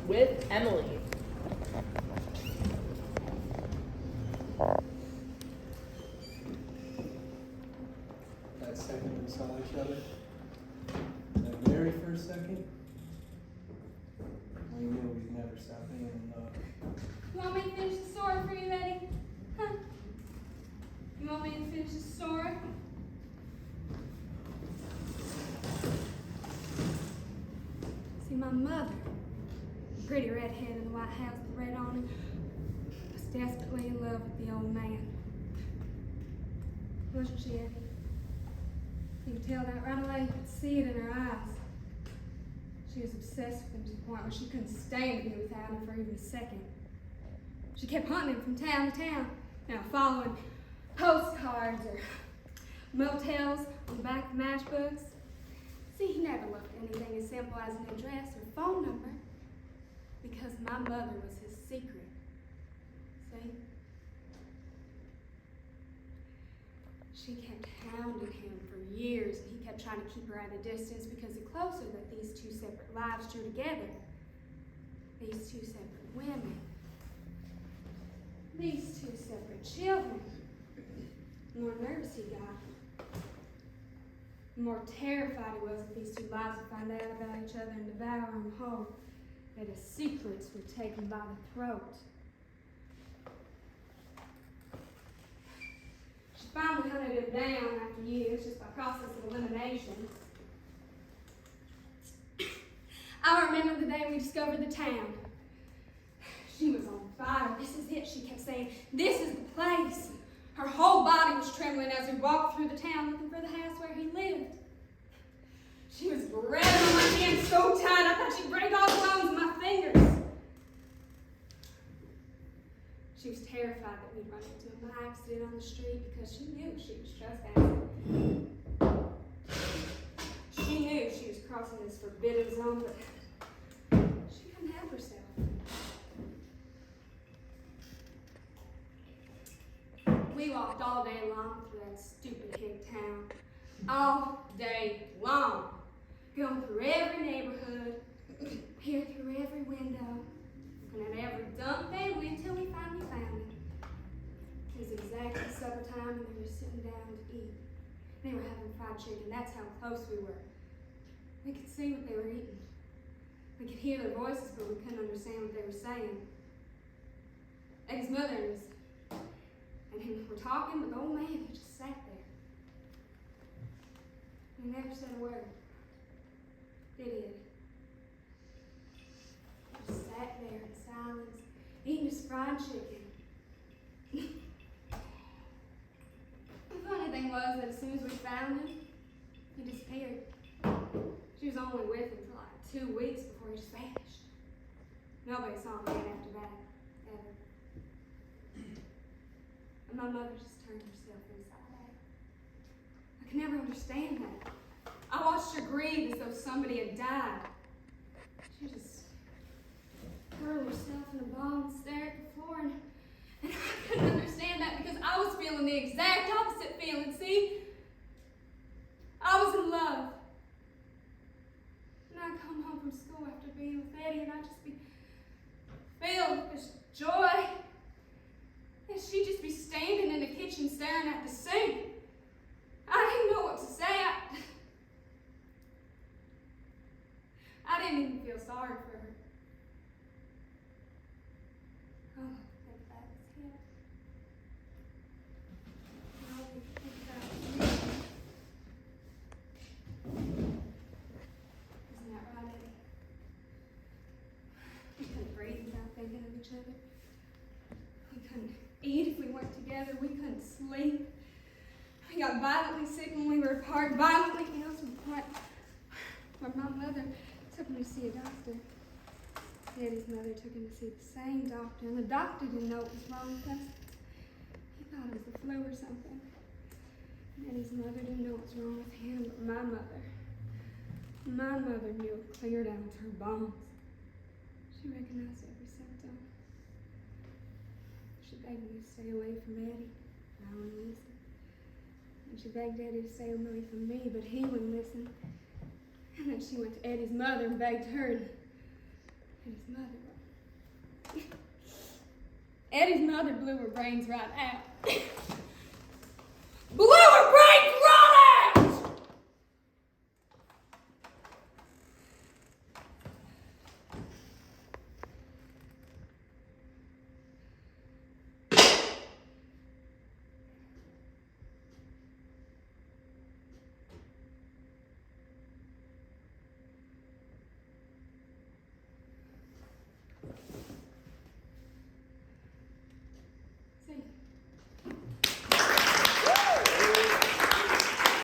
with Emily. That second we saw each other, that very first second, we knew we'd never stop being in love. You want me to finish the story for you, Eddie? Huh? You want me to finish the story? See, my mother, pretty redhead in the White House with red on it, was desperately in love with the old man. Wasn't she, Eddie? You could tell that right away. You could see it in her eyes. She was obsessed with him to the point where she couldn't stand to be without him for even a second. She kept hunting him from town to town, following postcards or motels on the back of matchbooks. See, he never looked anything as simple as an address or phone number because my mother was his secret. See? She kept hounding him for years, and he kept trying to keep her at a distance because the closer that these two separate lives drew together, these two separate women, these two separate children, the more nervous he got, the more terrified he was that these two lives would find out about each other and devour him whole, that his secrets would take him by the throat. She finally hunted him down after years, just by process of elimination. I remember the day we discovered the town. She was on fire. This is it, she kept saying. This is the place. Her whole body was trembling as we walked through the town looking for the house where he lived. She was grabbing on my hand so tight I thought she'd break all the bones in my fingers. She was terrified that we'd run into him by accident on the street because she knew she was trespassing. She knew she was crossing this forbidden zone, but she couldn't help herself. We walked all day long through that stupid hick town. All day long. Going through every neighborhood, peering through every window, looking at every dump they went till we finally found it. It was exactly supper time and they were sitting down to eat. They were having fried chicken. That's how close we were. We could see what they were eating. We could hear their voices, but we couldn't understand what they were saying. Eddie's mother and him were talking, but the old man, he just sat there. He never said a word. Did he? He just sat there in silence, eating his fried chicken. The funny thing was that as soon as we found him, he disappeared. She was only with him for like 2 weeks before he just vanished. Nobody saw him again after that, ever. And my mother just turned herself inside out. I could never understand that. I watched her grieve as though somebody had died. She just curled herself in a ball and stared at the floor, and I couldn't understand that because I was feeling the exact opposite feeling, see? I was in love. And I'd come home from school after being with Eddie, and I'd just be filled with this joy. And she'd just be standing in the kitchen staring at the sink. I didn't know what to say. I didn't even feel sorry for her. Oh, I think that was it. All we could think about was me. Isn't that right, Eddie? We couldn't breathe without thinking of each other. We couldn't eat if we weren't together. We couldn't sleep. We got violently sick when we were apart, violently ill to the point where my mother took me to see a doctor. Eddie's mother took him to see the same doctor, and the doctor didn't know what was wrong with us. He thought it was the flu or something. And Eddie's mother didn't know what was wrong with him, but my mother knew it clear down to her bones. She recognized every symptom. She begged me to stay away from Eddie, and I wouldn't listen. And she begged Eddie to stay away from me, but he wouldn't listen. And then she went to Eddie's mother and begged her, and Eddie's mother blew her brains right out. Blew her